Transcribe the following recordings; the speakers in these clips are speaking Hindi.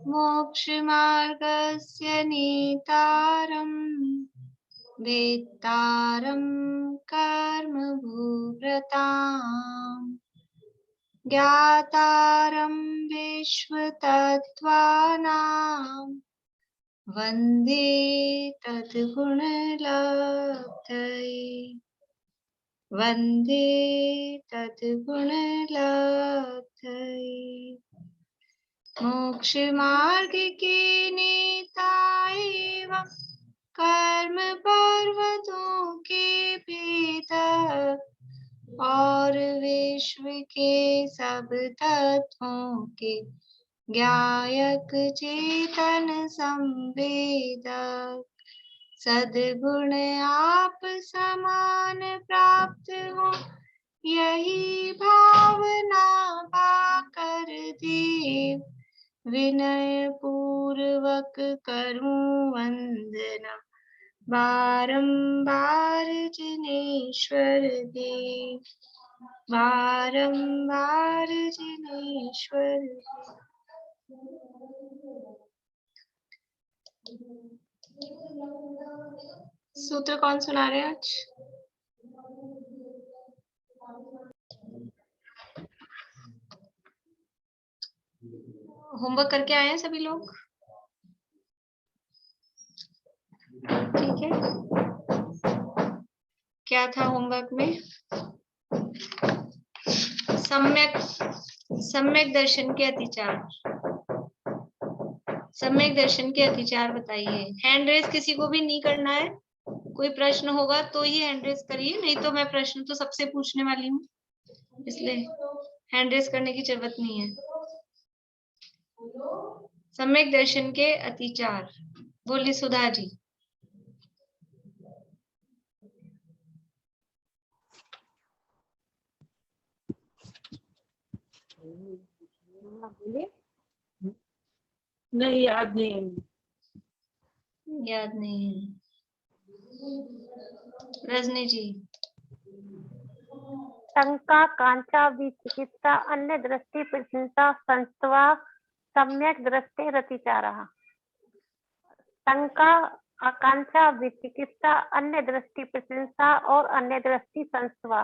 मोक्षमार्गस्य नेतारं वेत्तारं कर्मभूव्रताम् ज्ञातारं विश्वतत्त्वानां वन्दे तद्गुणलब्धये वन्दे तद्गुणलब्धये। मोक्षमार्ग के नेता एवं कर्म पर्वतों के भेदक और विश्व के सब तत्वों के ज्ञायक चेतन संवेदक सद्गुण आप समान प्राप्त हो यही भावना पाकर देव विनय पूर्वक करूं वंदना बारंबार जिनेश्वर देव बारंबार जिनेश्वर सूत्र कौन सुना रहे हैं आज? होमवर्क करके आए हैं सभी लोग? ठीक है। क्या था होमवर्क में? सम्यक दर्शन के अतिचार। सम्यक दर्शन के अतिचार बताइए। हैंड रेस किसी को भी नहीं करना है। कोई प्रश्न होगा तो ही हैंड रेस करिए, नहीं तो मैं प्रश्न तो सबसे पूछने वाली हूँ, इसलिए हैंड रेस करने की जरूरत नहीं है। सम्यक दर्शन के अतिचार बोली सुधा जी। नहीं, याद नहीं है। रजनी जी। शंका कांक्षा विचिकित्सा अन्य दृष्टि प्रशंसा संस्वा सम्यक दृष्टि रतिचारः। शंका आकांक्षा विचिकित्सा अन्य दृष्टि प्रशंसा और अन्य दृष्टि संस्वा,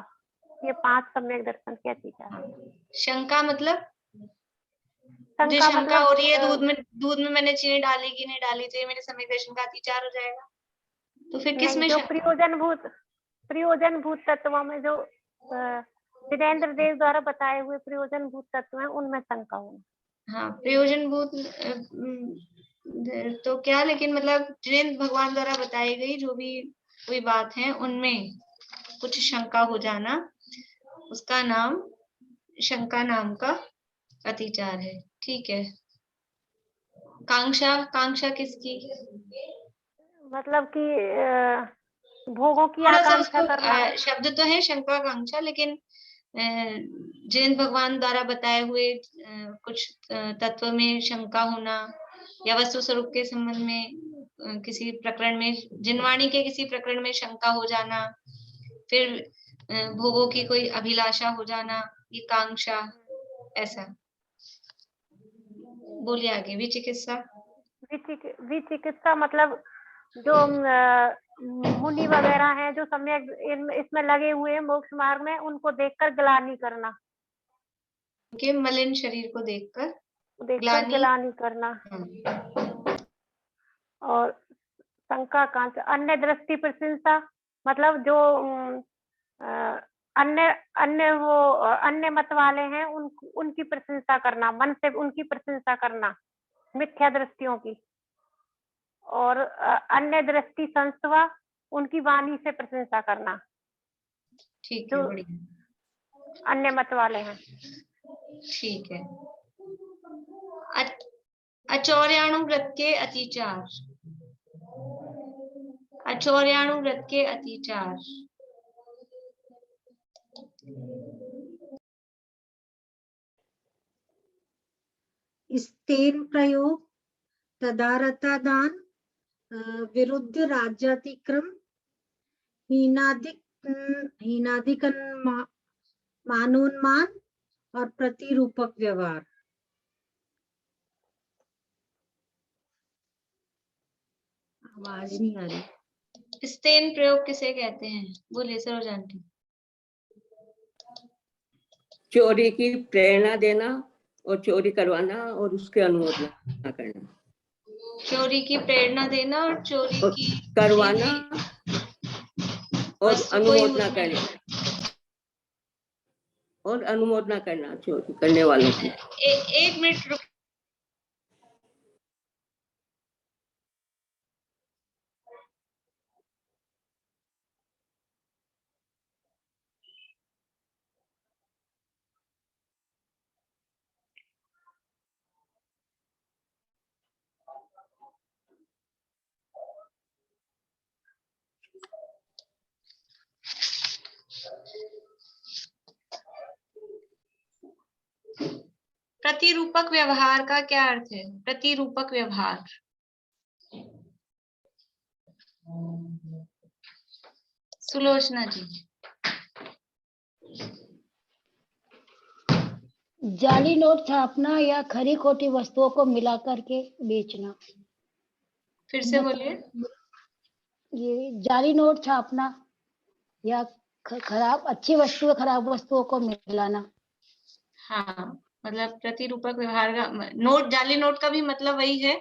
ये 5 सम्यक दर्शन के अतिचार। शंका मतलब मुझे शंका हो रही है दूध में मैंने चीनी डाली कि नहीं डाली, तो ये मेरे सम्यक दर्शन का अतिचार हो जाएगा। तो फिर किस में जो प्रयोजनभूत तत्वों में जो वीरेंद्र देव द्वारा बताए हुए प्रयोजनभूत तत्व हैं उनमें शंका होना। हाँ, प्रयोजनभूत तो क्या, लेकिन मतलब जिन भगवान द्वारा बताई गई जो भी कोई बात है उनमें कुछ शंका हो जाना, उसका नाम शंका नाम का अतिचार है। ठीक है। कांक्षा किसकी? मतलब कि भोगों की आकांक्षा करना। शब्द तो है शंका कांक्षा, लेकिन जैन भगवान द्वारा बताए हुए कुछ तत्व में शंका होना, या वस्तु स्वरूप के संबंध में किसी प्रकरण में, जिनवाणी के किसी प्रकरण में शंका हो जाना, फिर भोगों की कोई अभिलाषा हो जाना, ये कांक्षा। ऐसा बोलिए आगे। विचिकित्सा मतलब जो मुनि वगैरह हैं जो सम्यक इसमें लगे हुए हैं मोक्ष मार्ग में, उनको देखकर ग्लानि करना, उनके मलिन शरीर को देखकर ग्लानि करना। और शंका कांक्षा अन्य दृष्टि प्रशंसा मतलब जो अन्य मत वाले हैं उनकी प्रशंसा करना, मन से उनकी प्रशंसा करना, मिथ्या दृष्टियों की। और अन्य दृष्टि संस्वा उनकी वाणी से प्रशंसा करना। ठीक है, बढ़िया। अन्य मत वाले हैं। ठीक है। अचौर्याणु व्रत के अतिचार। अचौर्याणु व्रत के अतिचार। स्तेन प्रयोग तदारता दान विरुद्ध राज्यातिक्रम हीनादिकन मानोन्मान और प्रतिरूपक व्यवहार। आवाज नहीं आ रही। स्तेन प्रयोग किसे कहते हैं? बोलिए सरोज आंटी। चोरी की प्रेरणा देना और चोरी करवाना और उसके अनुमोदन करना। चोरी की प्रेरणा देना और चोरी और की करवाना और वस्तु को अनुमोदना यूज में करना और अनुमोदना करना चोरी करने वालों की। एक मिनट रुक। प्रतिरूपक व्यवहार का क्या अर्थ है? प्रतिरूपक व्यवहार। सुलोचना जी। जाली नोट छापना या खरी खोटी वस्तुओं को मिला करके बेचना। फिर से बोलिए। ये जाली नोट छापना या खराब अच्छी वस्तु खराब वस्तुओं को मिलाना। हाँ, मतलब प्रतिरूपक व्यवहार का नोट, जाली नोट का भी मतलब वही है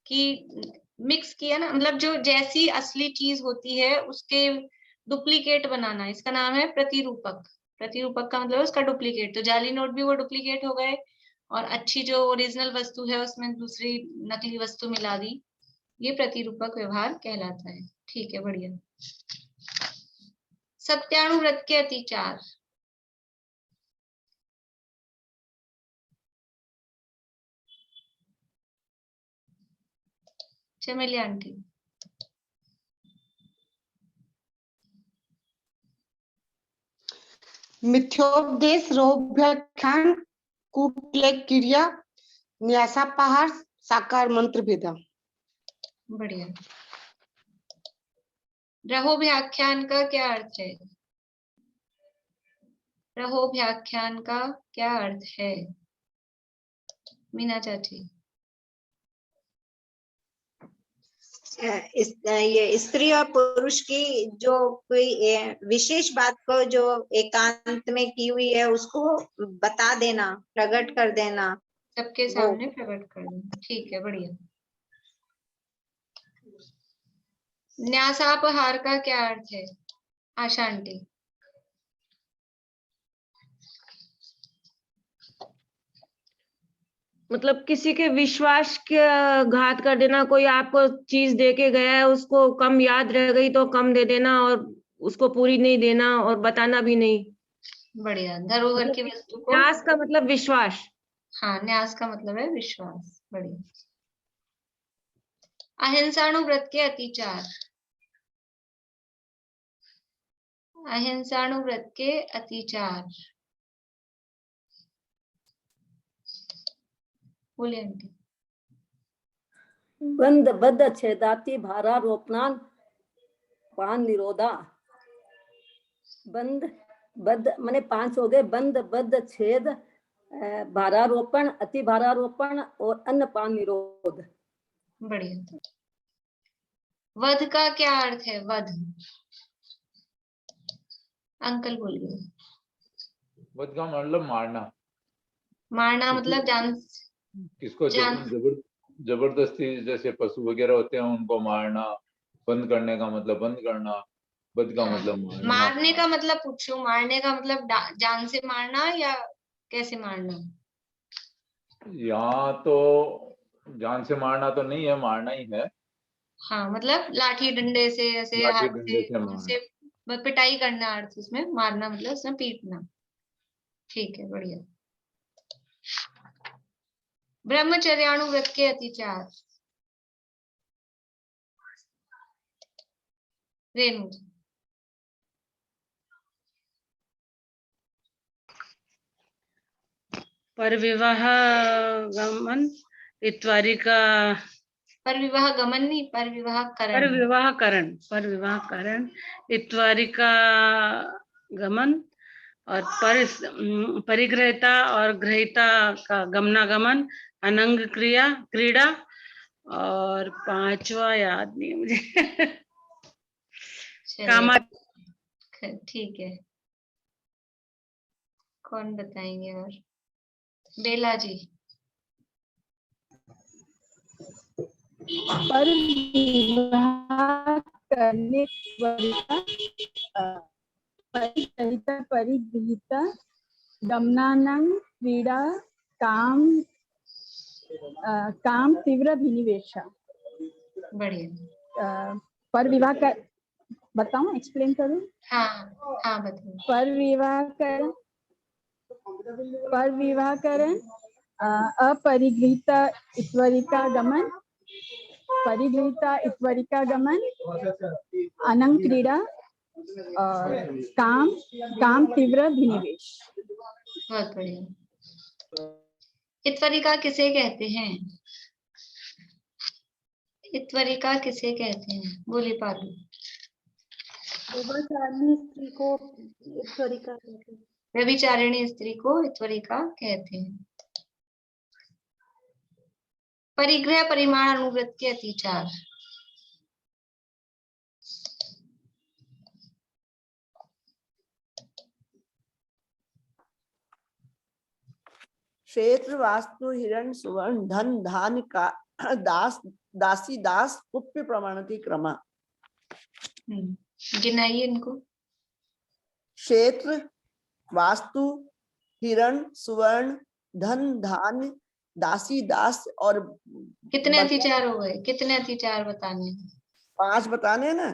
कि मिक्स किया ना, मतलब जो जैसी असली चीज होती है उसके डुप्लीकेट बनाना, इसका नाम है प्रतिरूपक। प्रतिरूपक का मतलब उसका डुप्लीकेट। तो जाली नोट भी वो डुप्लीकेट हो गए और अच्छी जो ओरिजिनल वस्तु है उसमें दूसरी नकली वस्तु मिला दी। ये प्रतिरूपक व्यवहार कहलाता है। ठीक है, बढ़िया। सत्यानुव्रत के अतिचार। चमेली आंटी। मिथ्योपदेश, रोभ्याख्यान, कूटलेख क्रिया, न्यासापहार, साकार मंत्र भेदा। बढ़िया। रहोव्याख्यान का क्या अर्थ है? रहोव्याख्यान का क्या अर्थ है? मीना चाची। ये स्त्री और पुरुष की जो कोई विशेष बात को जो एकांत में की हुई है उसको बता देना, प्रकट कर देना, सबके सामने प्रकट कर देना। ठीक है, बढ़िया। न्यासापहार का क्या अर्थ है? आशा आंटी। मतलब किसी के विश्वास के घात कर देना। कोई आपको चीज दे के गया है, उसको कम याद रह गई तो कम दे देना और उसको पूरी नहीं देना और बताना भी नहीं। बढ़िया। धरोहर की वस्तु को न्यास का मतलब विश्वास। हाँ, न्यास का मतलब है विश्वास। बढ़िया। अहिंसाणुव्रत के अतिचार। अहिंसाणुव्रत के अतिचार। बोलिए आंटी। बंद बद्ध छेदाति भारारोपणान पान निरोधा। बंद बद्ध माने 5 हो गए। बंद बद्ध छेद, भारारोपण, अति भारारोपण और अन्न पान निरोध। बढ़िया। वध का क्या अर्थ है? वध। अंकल बोलिए। वध का मतलब मारना। मारना मतलब जान, किसको जबरदस्ती, जैसे पशु वगैरह होते हैं उनको मारना। बंद करने का मतलब बंद करना। वध का मतलब मारना। मारने का मतलब पूछो। मारने का मतलब जान से मारना या कैसे मारना? यहाँ तो जान से मारना तो नहीं है, मारना ही है। हाँ, मतलब लाठी डंडे से, ऐसे लाठी हाथ डंडे से से मारना। उनसे पिटाई करना अर्थ उसमें। मारना मतलब उसमें पीटना। ठीक है, बढ़िया। ब्रह्मचर्याणुव्रत के अतिचार। रेणु जी। परविवाह गमन इत्वादि का। परविवाह गमन नहीं, परविवाह करण। परविवाह करण इत्वादि का गमन और परिग्रहिता और ग्रहिता का गमनागमन, अनंग क्रिया क्रीड़ा और 5वां याद नहीं है मुझे। चलिए, कामा। ठीक है, कौन बताएंगे? और बेला जी। पर विवाह करने परिगृहीत गमनानां क्रीड़ा काम तीव्र विनिवेश। बढ़िया। पर विवाह कर, बताऊं, एक्सप्लेन करूं? हाँ हाँ, बताओ। पर विवाह करण अपरिगृहीत ईश्वरिका गमन अनंग क्रीड़ा और काम तीव्र विनिवेश। बहुत बढ़िया। इत्वरिका किसे कहते हैं? इत्वरिका किसे कहते हैं? बोली पालू। व्यभिचारिणी स्त्री को इत्वरिका कहते हैं। व्यभिचारिणी स्त्री को इत्वरिका कहते हैं। परिग्रह परिमाण अनुव्रत के अतिचार। क्षेत्र वास्तु हिरण सुवर्ण धन धान्य का दास दासी दास कुप्य प्रमाणति क्रमा। गिनाइए इनको। क्षेत्र वास्तु हिरण सुवर्ण धन धान्य दासी दास और कितने अतिचार हो गए? कितने अतिचार बताने? 5 बताने ना।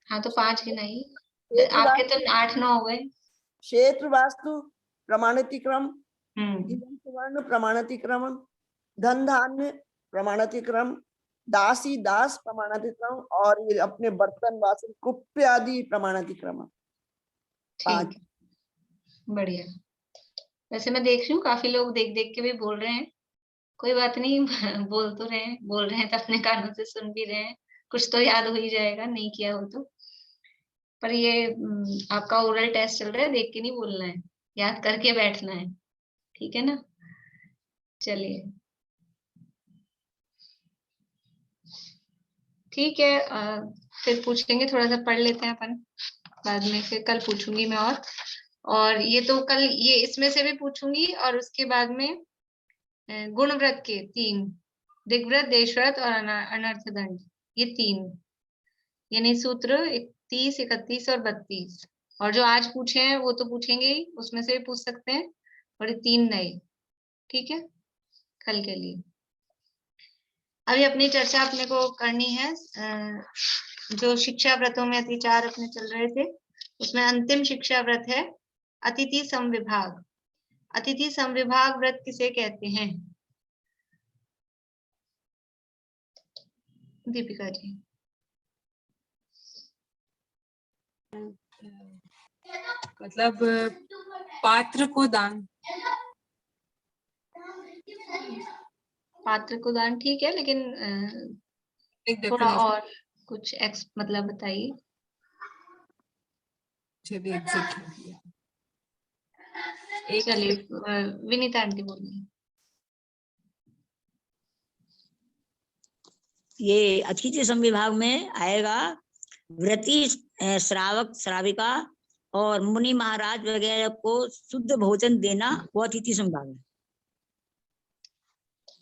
हाँ, तो 5 गिनाइए। आपके तो 8-9 हो गए। क्षेत्र वास्तु प्रमाणति क्रम, हिरण सुवर्ण प्रमाणति क्रम, धन धान्य प्रमाणति क्रम, दासी दास प्रमाणति क्रम और ये अपने बर्तन वासन कुप्य आदि प्रमाणति क्रम। ठीक, बढ़िया। वैसे मैं देख रही हूँ काफी लोग देख देख के भी बोल रहे हैं। कोई बात नहीं, बोल रहे हैं तो अपने कानों से सुन भी रहे हैं। कुछ तो याद हो ही जाएगा, नहीं किया हो तो। पर ये आपका ओरल टेस्ट चल रहा है, देख के नहीं बोलना है, याद करके बैठना है, ठीक है ना? चलिए, ठीक है। फिर पूछेंगे, थोड़ा सा पढ़ लेते हैं अपन, बाद में फिर कल पूछूंगी मैं। और ये तो कल ये इसमें से भी पूछूंगी, और उसके बाद में गुण व्रत के 3, दिग्व्रत, देशव्रत और अनर्थ दंड, ये 3, यानी सूत्र 30, 31 और 32। और जो आज पूछे हैं वो तो पूछेंगे ही, उसमें से भी पूछ सकते हैं, और ये 3 नए, ठीक है, कल के लिए। अभी अपनी चर्चा अपने को करनी है, जो शिक्षा व्रतों में अतिचार अपने चल रहे थे, उसमें अंतिम शिक्षा व्रत है अतिथि समविभाग। अतिथि समविभाग व्रत किसे कहते हैं? दीपिका जी। मतलब पात्र को दान। पात्र को दान, ठीक है, लेकिन थोड़ा और कुछ मतलब बताइए। चलिए, विनीता आंटी बोलिए। ये अतिथि संविभाग में आएगा व्रती, श्रावक, श्राविका और मुनि महाराज वगैरह को शुद्ध भोजन देना, वो अतिथि संविभाग है।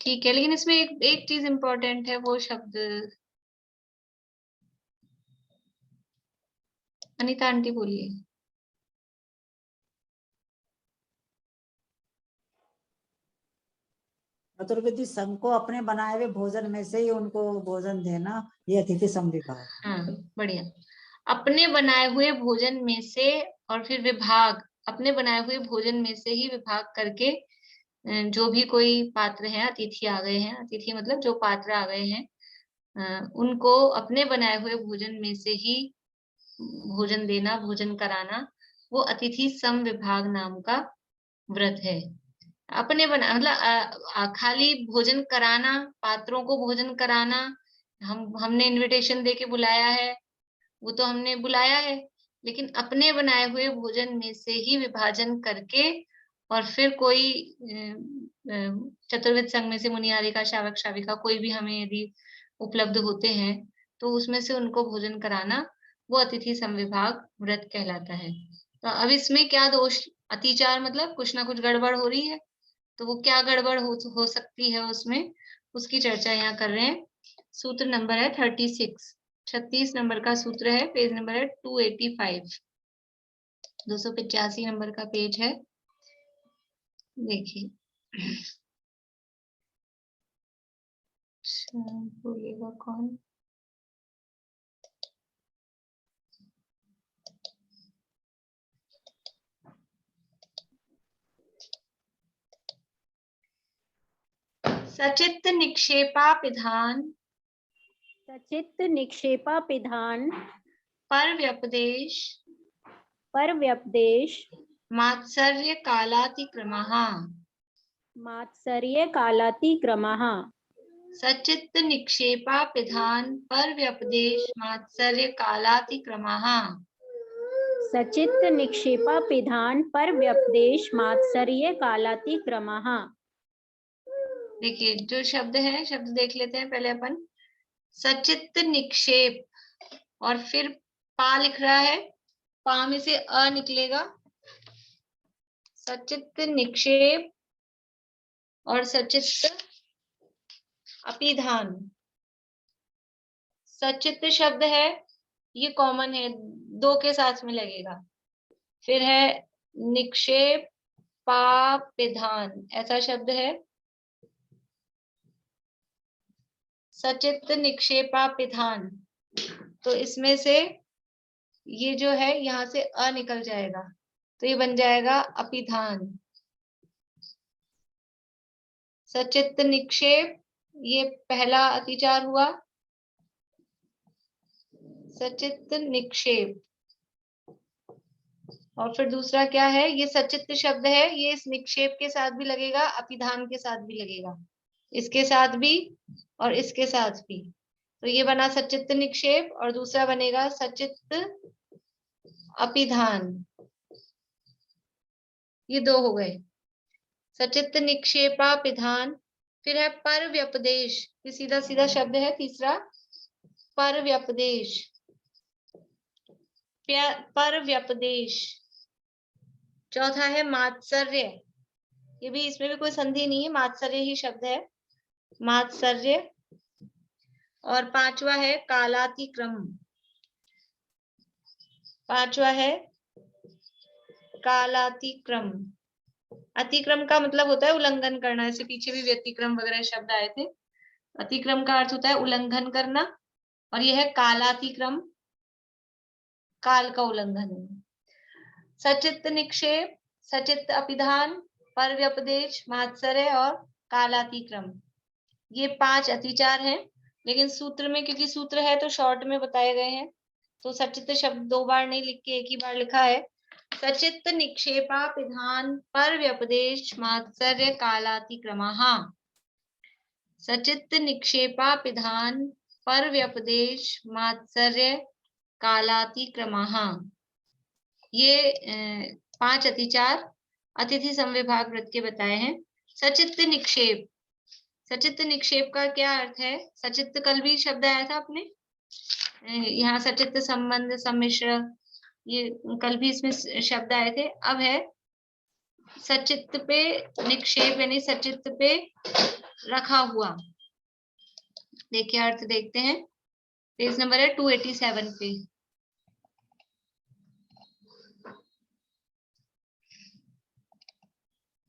ठीक है, लेकिन इसमें एक चीज इम्पोर्टेंट है, वो शब्द अनीता आंटी बोलिए। चतुर्विधि संघ को अपने बनाए हुए भोजन में से ही उनको भोजन देना, ये अतिथि समविभाग। हाँ, बढ़िया। अपने बनाए हुए भोजन में से, और फिर विभाग, अपने बनाए हुए भोजन में से ही विभाग करके, जो भी कोई पात्र हैं, अतिथि आ गए हैं, अतिथि मतलब जो पात्र आ गए हैं, उनको अपने बनाए हुए भोजन में से ही भोजन देना, भोजन कराना, वो अतिथि समविभाग नाम का व्रत है। अपने बना मतलब खाली भोजन कराना, पात्रों को भोजन कराना, हमने इनविटेशन देके बुलाया है, वो तो हमने बुलाया है, लेकिन अपने बनाए हुए भोजन में से ही विभाजन करके, और फिर कोई चतुर्विध संघ में से मुनियारिका, शावक, शाविका, कोई भी हमें यदि उपलब्ध होते हैं, तो उसमें से उनको भोजन कराना वो अतिथि समविभाग व्रत कहलाता है। तो अब इसमें क्या दोष, अतिचार मतलब कुछ ना कुछ गड़बड़ हो रही है, तो वो क्या गड़बड़ हो सकती है उसमें, उसकी चर्चा यहाँ कर रहे हैं। सूत्र नंबर है 36, 36 नंबर का सूत्र है, पेज नंबर है 285, 285 नंबर का पेज है, देखिए। बोलिएगा कौन? सचित्त निक्षेपापिधान, सचित्त निक्षेपापिधान पर व्यपदेश, पर व्यपदेश मात्सर्य कालातिक्रमः, मात्सर्य कालातिक्रमः, सचित्त निक्षेपापिधान पर व्यपदेश मात्सर्य कालातिक्रमः, सचित्त निक्षेपापिधान पर व्यपदेश मात्सर्य कालातिक्रमः। देखिए जो शब्द है, शब्द देख लेते हैं पहले अपन। सचित्त निक्षेप, और फिर पा लिख रहा है, पा में से अ निकलेगा, सचित्त निक्षेप और सचित्त अपिधान। सचित्त शब्द है, ये कॉमन है, दो के साथ में लगेगा। फिर है निक्षेप पापिधान, ऐसा शब्द है, सचित्त निक्षेपापिधान। तो इसमें से ये जो है यहाँ से अ निकल जाएगा, तो ये बन जाएगा अपिधान। सचित्त निक्षेप, ये पहला अतिचार हुआ, सचित्त निक्षेप। और फिर दूसरा क्या है, ये सचित्त शब्द है, ये इस निक्षेप के साथ भी लगेगा, अपिधान के साथ भी लगेगा, इसके साथ भी और इसके साथ भी। तो ये बना सचित्त निक्षेप, और दूसरा बनेगा सचित्त अपिधान। ये दो हो गए, सचित्त निक्षेपापिधान। फिर है पर व्यपदेश, ये सीधा सीधा शब्द है तीसरा, पर व्यपदेश, पर व्यपदेश। चौथा है मात्सर्य, ये भी, इसमें भी कोई संधि नहीं है, मात्सर्य ही शब्द है, मात्सर्य। और पांचवा है कालातिक्रम, पांचवा है कालातिक्रम। अतिक्रम का मतलब होता है उल्लंघन करना, ऐसे पीछे भी व्यतिक्रम वगैरह शब्द आए थे। अतिक्रम का अर्थ होता है उल्लंघन करना, और यह है कालातिक्रम, काल का उल्लंघन। सचित्त निक्षेप, सचित्त अपिधान, पर व्यपदेश, मात्सर्य और कालातिक्रम, ये 5 अतिचार हैं। लेकिन सूत्र में, क्योंकि सूत्र है तो शॉर्ट में बताए गए हैं, तो सचित्त शब्द 2 बार नहीं लिख के एक ही बार लिखा है। सचित्त निक्षेपापिधान पर व्यपदेश मात्सर्य कालातिक्रमः, सचित्त निक्षेपापिधान पर व्यपदेश मात्सर्य कालातिक्रमः। ये 5 अतिचार अतिथि समविभाग व्रत के बताए हैं। सचित्त निक्षेप, सचित्त निक्षेप का क्या अर्थ है? सचित्त कल भी शब्द आया था अपने, यहाँ सचित्त संबंध सम्मिश्र, ये कल भी इसमें शब्द आए थे। अब है सचित्त पे निक्षेप, यानी सचित्त पे रखा हुआ। देखिए अर्थ देखते हैं, पेज नंबर है 287 पे।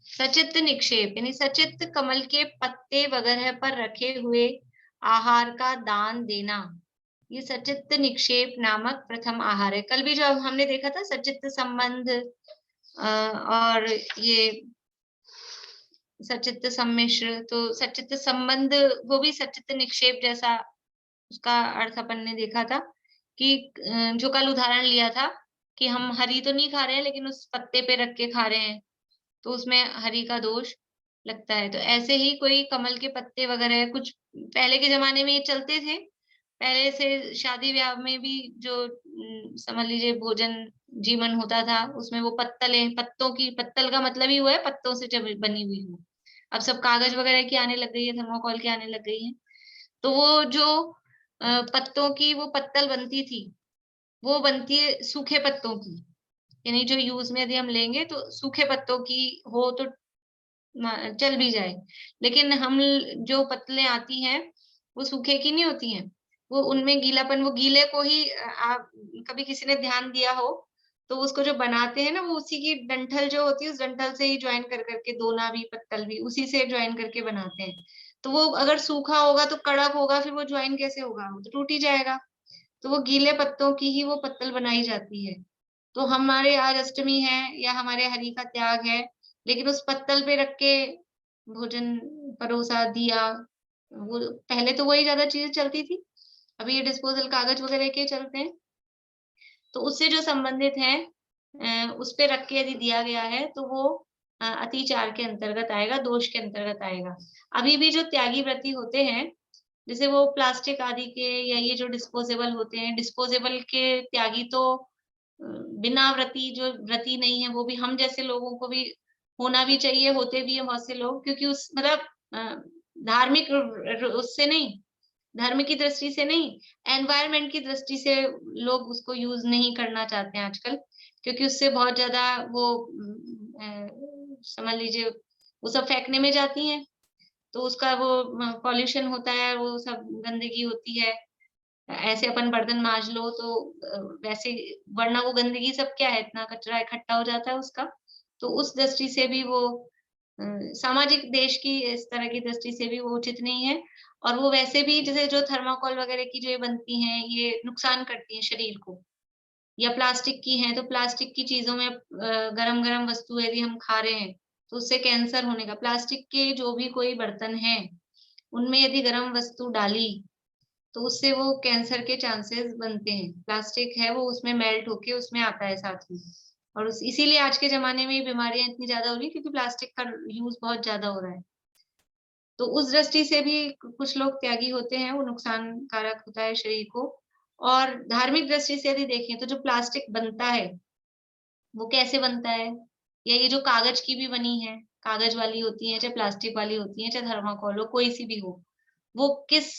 सचित्त निक्षेप यानी सचित्त कमल के पत्ते वगैरह पर रखे हुए आहार का दान देना, ये सचित्त निक्षेप नामक प्रथम आहार है। कल भी जो हमने देखा था सचित्त संबंध और ये सचित्त सम्मिश्र, तो सचित्त संबंध वो भी सचित्त निक्षेप जैसा उसका अर्थ अपन ने देखा था, कि जो कल उदाहरण लिया था कि हम हरी तो नहीं खा रहे हैं लेकिन उस पत्ते पे रख के खा रहे हैं, तो उसमें हरि का दोष लगता है। तो ऐसे ही कोई कमल के पत्ते वगैरह कुछ पहले के जमाने में ये चलते थे, पहले से शादी ब्याह में भी जो समझ लीजिए भोजन जीवन होता था, उसमें वो पत्तल, पत्तों की, पत्तल का मतलब ही हुआ है पत्तों से जब बनी हुई हो। अब सब कागज वगैरह की आने लग गई है, थर्मोकॉल की आने लग गई है, तो वो जो पत्तों की वो पत्तल बनती थी, वो बनती है सूखे पत्तों की, यानी जो यूज में यदि हम लेंगे तो सूखे पत्तों की हो तो चल भी जाए, लेकिन हम जो पत्तलें आती हैं वो सूखे की नहीं होती हैं, वो उनमें गीलापन, वो गीले को ही आप कभी किसी ने ध्यान दिया हो तो उसको जो बनाते हैं ना, वो उसी की डंठल जो होती है उस डंठल से ही ज्वाइन कर करके, दोना भी पत्तल भी उसी से ज्वाइन करके बनाते हैं। तो वो अगर सूखा होगा तो कड़क होगा, फिर वो ज्वाइन कैसे होगा, वो तो टूट ही जाएगा। तो वो गीले पत्तों की ही वो पत्तल बनाई जाती है। तो हमारे आज अष्टमी है या हमारे हरि का त्याग है, लेकिन उस पत्तल पे रख के भोजन परोसा दिया, वो पहले तो वही ज्यादा चीजें चलती थी, अभी ये डिस्पोजल कागज वगैरह के चलते हैं। तो उससे जो संबंधित है उस पे रख के यदि दिया गया है तो वो अतिचार के अंतर्गत आएगा, दोष के अंतर्गत आएगा। अभी भी जो त्यागी व्रती होते हैं, जैसे वो प्लास्टिक आदि के या ये जो डिस्पोजेबल होते हैं, डिस्पोजेबल के त्यागी तो बिना व्रती जो व्रती नहीं है, वो भी हम जैसे लोगों को भी होना भी चाहिए, होते भी है बहुत से लोग, क्योंकि उस मतलब धार्मिक उससे नहीं, धर्म की दृष्टि से नहीं, एनवायरनमेंट की दृष्टि से लोग उसको यूज नहीं करना चाहते हैं आजकल, क्योंकि उससे बहुत ज्यादा वो समझ लीजिए वो सब फेंकने में जाती हैं, तो उसका वो पॉल्यूशन होता है, वो सब गंदगी होती है। ऐसे अपन बर्तन मांज लो तो वैसे, वरना वो गंदगी सब क्या है, इतना कचरा इकट्ठा हो जाता है उसका। तो उस दृष्टि से भी वो सामाजिक देश की इस तरह की दृष्टि से भी वो उचित नहीं है। और वो वैसे भी जैसे जो थर्माकोल वगैरह की जो ये बनती हैं, ये नुकसान करती हैं शरीर को, या प्लास्टिक की हैं, तो प्लास्टिक की चीजों में गरम-गरम वस्तु यदि हम खा रहे हैं, तो उससे कैंसर होने का, प्लास्टिक के जो भी कोई बर्तन हैं, उनमें यदि गरम वस्तु डाली, तो उससे वो कैंसर के चांसेस बनते हैं। प्लास्टिक है वो उसमें मेल्ट होके उसमें आता है साथ में, और इसीलिए आज के जमाने में बीमारियां इतनी ज्यादा हो रही है, क्योंकि प्लास्टिक का यूज बहुत ज्यादा हो रहा है। तो उस दृष्टि से भी कुछ लोग त्यागी होते हैं, वो नुकसानकारक होता है शरीर को। और धार्मिक दृष्टि से यदि देखें तो जो प्लास्टिक बनता है वो कैसे बनता है, या ये जो कागज की भी बनी है, कागज वाली होती है, चाहे प्लास्टिक वाली होती है, चाहे थर्माकोल हो, कोई सी भी हो, वो किस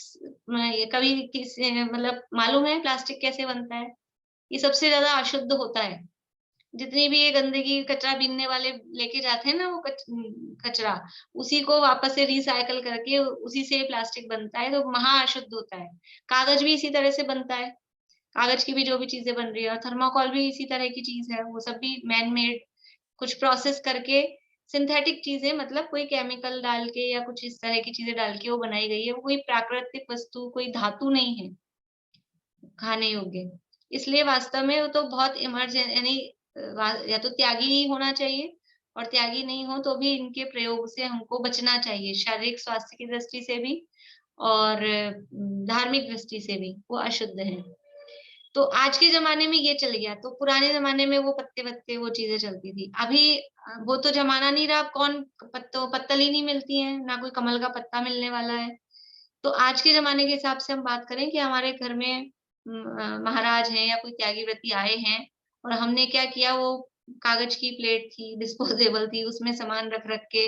कभी किस मतलब मालूम है प्लास्टिक कैसे बनता है? ये सबसे ज्यादा अशुद्ध होता है। जितनी भी ये गंदगी कचरा बीनने वाले लेके जाते हैं ना, वो कचरा उसी को वापस से रिसाइकल करके उसी से प्लास्टिक बनता है, तो महा अशुद्ध होता है। कागज भी इसी तरह से बनता है, कागज की भी जो भी चीजें बन रही है, और थर्माकोल भी इसी तरह की चीज है, वो सब भी मैन मेड कुछ प्रोसेस करके सिंथेटिक चीजें, मतलब कोई केमिकल डाल के या कुछ इस तरह की चीजें डाल के वो बनाई गई है, वो कोई प्राकृतिक वस्तु, कोई धातु नहीं है खाने योग्य। इसलिए वास्तव में वो तो बहुत यानी या तो त्यागी ही होना चाहिए, और त्यागी नहीं हो तो भी इनके प्रयोग से हमको बचना चाहिए, शारीरिक स्वास्थ्य की दृष्टि से भी और धार्मिक दृष्टि से भी वो अशुद्ध है। तो आज के जमाने में ये चल गया, तो पुराने जमाने में वो पत्ते-वत्ते वो चीजें चलती थी। अभी वो तो जमाना नहीं रहा, कौन पत्तल ही नहीं मिलती है, ना कोई कमल का पत्ता मिलने वाला है। तो आज के जमाने के हिसाब से हम बात करें कि हमारे घर में महाराज हैं या कोई त्यागी व्रती आए हैं, और हमने क्या किया, वो कागज की प्लेट थी, डिस्पोजेबल थी, उसमें सामान रख-रख के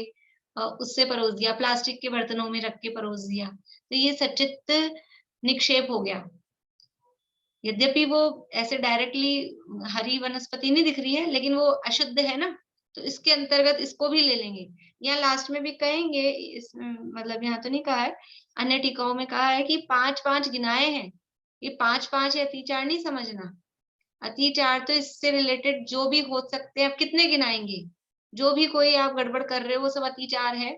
उससे परोस दिया, प्लास्टिक के बर्तनों में रख के परोस दिया। तो ये सचित निक्षेप हो गया। यद्यपि वो ऐसे डायरेक्टली हरी वनस्पति नहीं दिख रही है, लेकिन वो अशुद्ध है ना, तो इसके अंतर्गत इसको भी ले लेंगे। यहाँ लास्ट में भी कहेंगे, इस मतलब यहाँ तो नहीं कहा है, अन्य टीकाओं में कहा है कि 5-5 गिनाए हैं। ये 5-5 अतिचार नहीं समझना, अतिचार तो इससे रिलेटेड जो भी हो सकते हैं, आप कितने गिनाएंगे, जो भी कोई आप गड़बड़ कर रहे हो वो सब अतिचार है,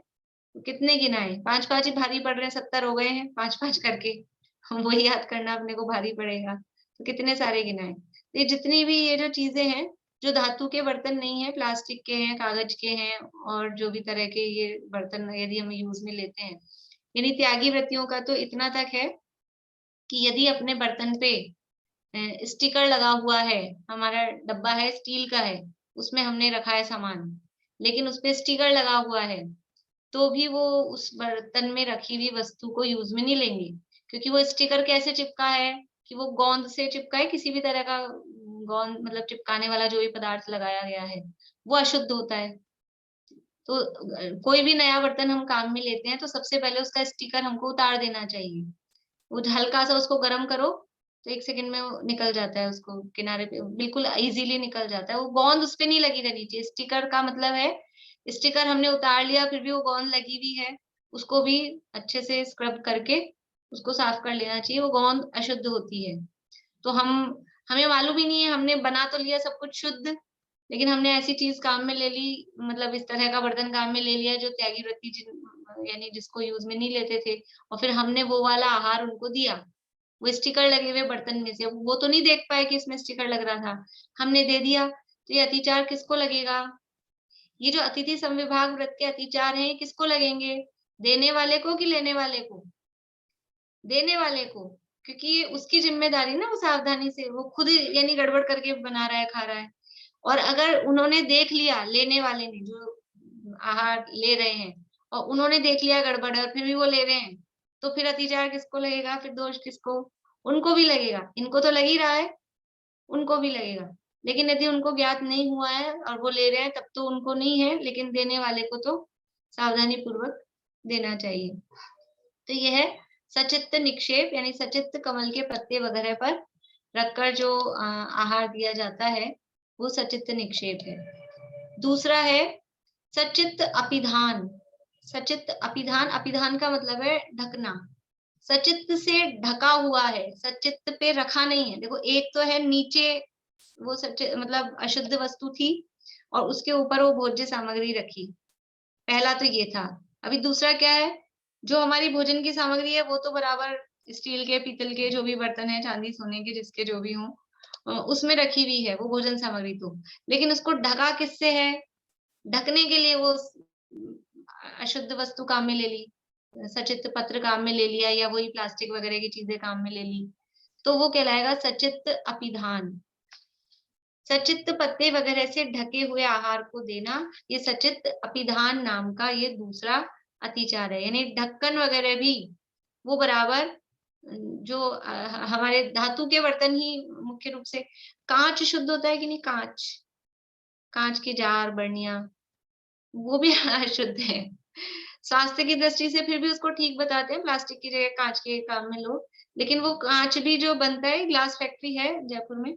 तो कितने गिनाए, 5-5 ही भारी पड़ रहे हैं, 70 हो गए हैं 5-5 करके, वही याद करना अपने को भारी पड़ेगा, तो कितने सारे गिनाए। तो ये जितनी भी ये जो चीजें हैं, जो धातु के बर्तन नहीं है, प्लास्टिक के हैं, कागज के हैं, और जो भी तरह के ये बर्तन यदि हम यूज में लेते हैं, यानी त्यागी व्रतियों का तो इतना तक है कि यदि अपने बर्तन पे स्टिकर लगा हुआ है, हमारा डब्बा है स्टील का है, उसमें हमने रखा है सामान, लेकिन उसपे स्टिकर लगा हुआ है, तो भी वो उस बर्तन में रखी हुई वस्तु को यूज में नहीं लेंगे, क्योंकि वो स्टिकर कैसे चिपका है कि वो गोंद से चिपका है, किसी भी तरह का गोंद मतलब चिपकाने वाला जो भी पदार्थ लगाया गया है, वो अशुद्ध होता है। तो कोई भी नया बर्तन हम काम में लेते हैं तो सबसे पहले उसका स्टिकर हमको उतार देना चाहिए, वो हल्का सा उसको गर्म करो तो 1 सेकंड में वो निकल जाता है, उसको किनारे पे बिल्कुल इजीली निकल जाता है। वो गोंद उस पे नहीं लगी रहनी चाहिए। स्टिकर का मतलब है, स्टिकर हमने उतार लिया फिर भी वो गोंद लगी हुई है, उसको भी अच्छे से स्क्रब करके उसको साफ कर लेना चाहिए। वो गोंद अशुद्ध होती है। तो हमें मालूम ही नहीं है, हमने बना तो लिया सब कुछ शुद्ध, लेकिन हमने ऐसी चीज काम में ले ली, मतलब इस तरह का बर्तन काम में ले लिया जो त्यागी व्रती यानी जिसको यूज में नहीं लेते थे, और फिर हमने वो वाला आहार उनको दिया। वो स्टिकर लगे हुए बर्तन में से, वो तो नहीं देख पाए कि इसमें स्टिकर लग रहा था, हमने दे दिया, तो ये अतिचार किसको लगेगा? ये जो अतिथि संविभाग व्रत के अतिचार हैं किसको लगेंगे? देने वाले को कि लेने वाले को? देने वाले को, क्योंकि उसकी जिम्मेदारी ना, वो सावधानी से, वो खुद यानी गड़बड़ करके बना रहा है, खा रहा है। और अगर उन्होंने देख लिया, लेने वाले ने जो आहार ले रहे हैं, और उन्होंने देख लिया गड़बड़ है और फिर भी वो ले रहे हैं, तो फिर अतिचार किसको लगेगा? फिर दोष किसको? उनको भी लगेगा। इनको तो लग ही रहा है, उनको भी लगेगा। लेकिन यदि उनको ज्ञात नहीं हुआ है और वो ले रहे हैं, तब तो उनको नहीं है, लेकिन देने वाले को तो सावधानी पूर्वक देना चाहिए। तो यह है सचित्त निक्षेप, यानी सचित्त कमल के पत्ते वगैरह पर रखकर जो आहार दिया जाता है वो सचित्त निक्षेप है। दूसरा है सचित्त अपिधान। सचित्त अपिधान, अपिधान का मतलब है ढकना। सचित्त से ढका हुआ है, सचित्त पे रखा नहीं है। देखो, एक तो है नीचे वो सचित्त मतलब अशुद्ध वस्तु थी और उसके ऊपर वो भोज्य सामग्री रखी, पहला तो ये था। अभी दूसरा क्या है, जो हमारी भोजन की सामग्री है वो तो बराबर स्टील के, पीतल के जो भी बर्तन है, चांदी सोने के जिसके जो भी हों, उसमें रखी हुई है वो भोजन सामग्री तो, लेकिन उसको ढका किससे है? ढकने के लिए वो अशुद्ध वस्तु काम में ले ली, सचित्त पत्र काम में ले लिया, या वही प्लास्टिक वगैरह की चीजें काम में ले ली, तो वो कहलाएगा सचित्त अपिधान। सचित्त पत्ते वगैरह से ढके हुए आहार को देना, ये सचित्त अपिधान नाम का ये दूसरा अतिचार है। यानी ढक्कन वगैरह भी वो बराबर, जो हमारे धातु के बर्तन ही मुख्य रूप से, कांच शुद्ध होता है कि नहीं? कांच की जार, बर्निया, वो भी अशुद्ध है। स्वास्थ्य की दृष्टि से फिर भी उसको ठीक बताते हैं, प्लास्टिक की जगह कांच के काम में लो, लेकिन वो कांच भी जो बनता है, ग्लास फैक्ट्री है जयपुर में,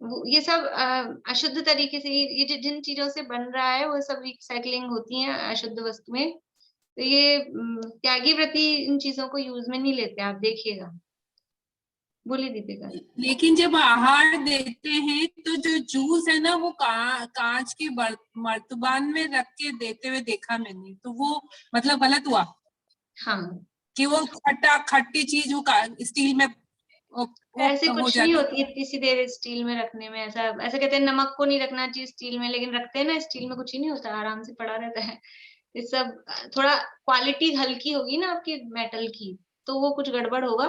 वो ये सब अशुद्ध तरीके से, ये जिन चीजों से बन रहा है वो सब रिसाइकलिंग होती है अशुद्ध वस्तुएं। तो ये त्यागी व्रती इन चीजों को यूज में नहीं लेते, आप देखिएगा। बोलिए दीपिका। लेकिन जब आहार देते हैं तो जो जूस है ना वो कांच के मर्तबान में रख के देते हुए देखा मैंने, तो वो मतलब गलत हुआ। हाँ, कि वो खट्टी चीज वो स्टील में ऐसे कुछ नहीं होती इतनी सी देर स्टील में रखने में। ऐसा कहते हैं नमक को नहीं रखना चाहिए स्टील में, लेकिन रखते हैं ना स्टील में, कुछ ही नहीं होता, आराम से पड़ा रहता है। ये सब थोड़ा क्वालिटी हल्की होगी ना आपकी मेटल की, तो वो कुछ गड़बड़ होगा।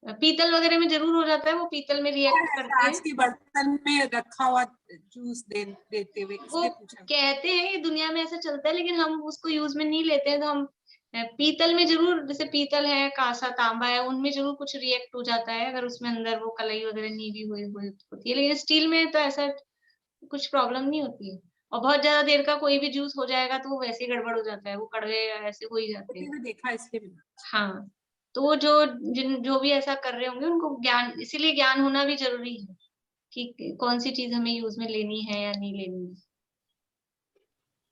पीतल वगैरह में जरूर हो जाता है, वो पीतल में रिएक्ट करते हैं। के बर्तन में रखा हुआ जूस देते हुए वो कहते हैं दुनिया में ऐसा चलता है, लेकिन हम उसको यूज में नहीं लेते हैं। तो हम पीतल में जरूर, जैसे पीतल है, कांसा, तांबा है, उनमें जरूर कुछ रिएक्ट हो जाता है अगर उसमें अंदर वो कलई वगैरह नीवी हुई होती है, लेकिन स्टील में तो ऐसा कुछ प्रॉब्लम नहीं होती है। और बहुत ज्यादा देर का कोई भी जूस हो जाएगा तो वो वैसे ही गड़बड़ हो जाता है, वो कड़वे ऐसे हो ही जाते हैं। देखा इसलिए। हाँ, तो वो जो भी ऐसा कर रहे होंगे उनको ज्ञान, इसीलिए ज्ञान होना भी जरूरी है कि कौन सी चीज हमें यूज में लेनी है या नहीं लेनी है।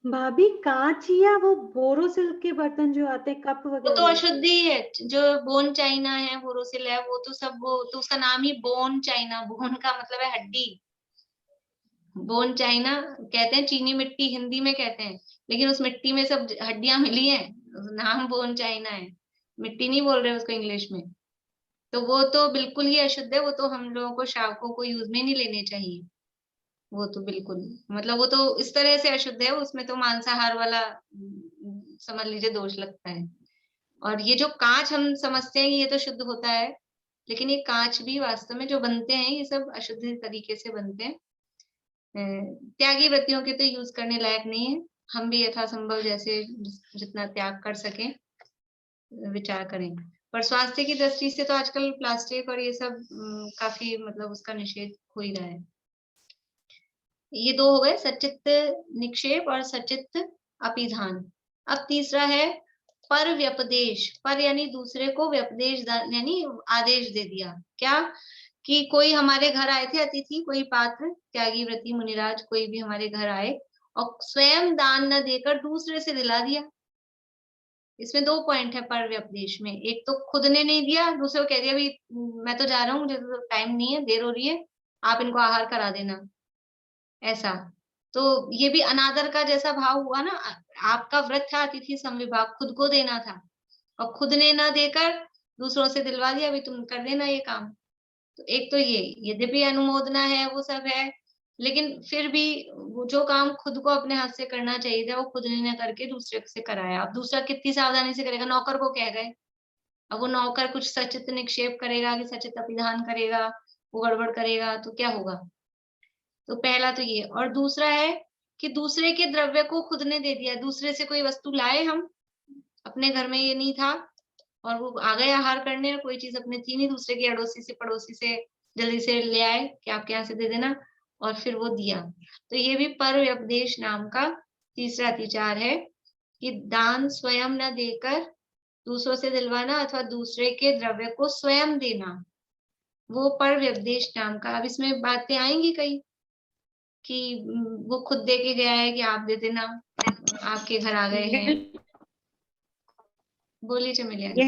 भाभी, कांच या वो बोरोसिल के बर्तन जो आते हैं, कप वगैरह, वो तो अशुद्ध ही है। जो बोन चाइना है, बोरोसिल है, वो तो सब, वो तो उसका नाम ही बोन चाइना, बोन का मतलब है हड्डी। बोन चाइना कहते हैं, चीनी मिट्टी हिंदी में कहते हैं, लेकिन उस मिट्टी में सब हड्डियां मिली हैं, नाम बोन चाइना है, मिट्टी नहीं बोल रहे उसको इंग्लिश में। तो वो तो बिल्कुल ही अशुद्ध है, वो तो हम लोगों को, शावकों को यूज में नहीं लेने चाहिए। वो तो बिल्कुल, मतलब वो तो इस तरह से अशुद्ध है, उसमें तो मांसाहार वाला समझ लीजिए दोष लगता है। और ये जो कांच हम समझते हैं ये तो शुद्ध होता है, लेकिन ये कांच भी वास्तव में जो बनते हैं ये सब अशुद्ध तरीके से बनते हैं। त्यागी व्रतियों के तो यूज करने लायक नहीं है। हम भी यथासंभव जैसे जितना त्याग कर सके विचार करें। पर स्वास्थ्य की दृष्टि से तो आजकल प्लास्टिक और ये सब काफी, मतलब उसका निषेध हो ही रहा है। ये दो हो गए, सचित्त निक्षेप और सचित्त अपिधान। अब तीसरा है पर व्यपदेश, पर यानी दूसरे को, व्यपदेश यानी आदेश दे दिया। क्या? कि कोई हमारे घर आए थे अतिथि, कोई पात्र, त्यागी, व्रती, मुनिराज, कोई भी हमारे घर आए और स्वयं दान न देकर दूसरे से दिला दिया। इसमें 2 पॉइंट है पर व्यपदेश में। एक तो खुद ने नहीं दिया, दूसरे को कह दिया, भाई मैं तो जा रहा हूँ, मुझे तो टाइम नहीं है, देर हो रही है, आप इनको आहार करा देना, ऐसा। तो ये भी अनादर का जैसा भाव हुआ ना। आपका व्रत था अतिथि समविभाग, खुद को देना था और खुद ने ना देकर दूसरों से दिलवा दिया, भाई तुम कर देना ये काम। तो एक तो ये, यद्यपि अनुमोदना है, वो सब है, लेकिन फिर भी वो जो काम खुद को अपने हाथ से करना चाहिए था, वो खुद ने ना करके दूसरे से कराया। अब दूसरा कितनी सावधानी से करेगा? नौकर को कह गए, अब वो नौकर कुछ सचित निक्षेप करेगा कि सचित अभिधान करेगा, वो गड़बड़ करेगा, तो क्या होगा? तो पहला तो ये। और दूसरा है कि दूसरे के द्रव्य को खुद ने दे दिया। दूसरे से कोई वस्तु लाए हम, अपने घर में ये नहीं था और वो आ गए आहार करने, कोई चीज अपने थी नहीं, दूसरे की अड़ोसी से पड़ोसी से जल्दी से ले आए कि आपके यहाँ से दे देना, और फिर वो दिया। तो ये भी पर व्यपदेश नाम का तीसरा अतिचार है कि दान स्वयं न देकर दूसरों से दिलवाना अथवा दूसरे के द्रव्य को स्वयं देना, वो पर व्यपदेश नाम का। अब इसमें बातें आएंगी कई कि वो खुद दे के गया है कि आप दे देना, आपके घर आ गए हैं। बोलिए चमेली आंटी।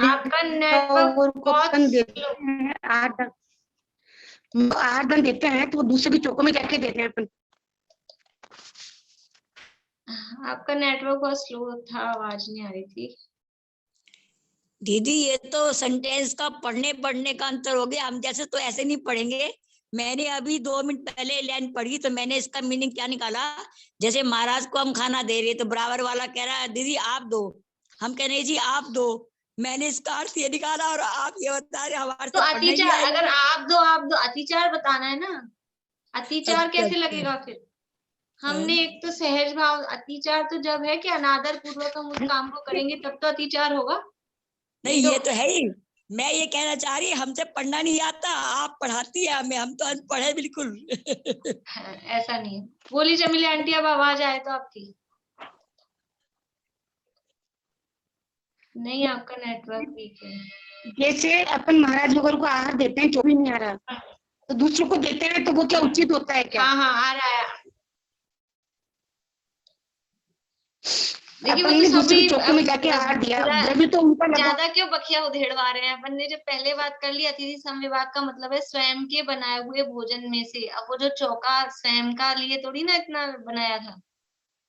आपका नेटवर्क बहुत आर्डन देते हैं तो वो दूसरे की चौकों में करके देते हैं अपन। आपका नेटवर्क बहुत स्लो था, आवाज नहीं आ रही थी। दीदी ये तो सेंटेंस का पढ़ने का अंतर हो गया, हम जैसे तो ऐसे नहीं पढ़ेंगे। मैंने अभी 2 मिनट पहले लाइन पढ़ी तो मैंने इसका मीनिंग क्या निकाला, जैसे महाराज को हम खाना दे रहे तो बराबर वाला कह रहा है दीदी आप दो, हम कह रहे जी आप दो, मैंने इसका अर्थ ये निकाला और आप ये बता रहे हमारे तो अतिचार, अगर आप दो अतिचार बताना है ना, अतिचार कैसे लगेगा फिर? हमने एक तो सहज भाव, अतिचार तो जब है कि अनादर पूर्वक हम उस काम को करेंगे तब तो अतिचार होगा। नहीं ये तो है ही, मैं ये कहना चाह रही हमसे पढ़ना नहीं आता, आप पढ़ाती है हमें, हम तो अनपढ़ है बिल्कुल। ऐसा नहीं है। बोली चमेली आंटी, अब आवाज आए तो आपकी। नहीं, आपका नेटवर्क वीक है। जैसे अपन महाराज वगैरह को आहार देते हैं जो भी नहीं आ रहा तो दूसरों को देते हैं, तो वो क्या उचित होता है क्या? हाँ आ रहा है। देखिए, वो अपन ने तो दूसरे चौके में जाके आहार दिया, जब तो उनका ज्यादा क्यों बखिया उधेड़वा रहे हैं? अपन ने जो पहले बात कर ली, अतिथि समविभाग का मतलब है स्वयं के बनाए हुए भोजन में से। अब वो जो चौका स्वयं का लिए थोड़ी ना इतना बनाया था,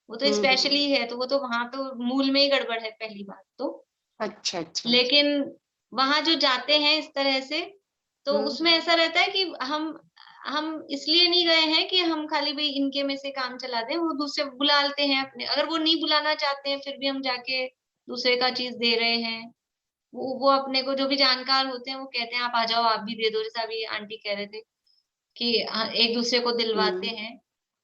वो तो स्पेशली है, तो वो तो वहां तो मूल में ही गड़बड़ है पहली बात तो। अच्छा। लेकिन वहां जो जाते हैं इस तरह से, तो उसमें ऐसा रहता है कि हम इसलिए नहीं गए हैं कि हम खाली भाई इनके में से काम चला दें, वो दूसरे बुलाते हैं अपने। अगर वो नहीं बुलाना चाहते हैं फिर भी हम जाके दूसरे का चीज दे रहे हैं। वो अपने को जो भी जानकार होते हैं वो कहते हैं आप आ जाओ, आप भी दे दो, जैसा अभी आंटी कह रहे थे कि एक दूसरे को दिलवाते हैं,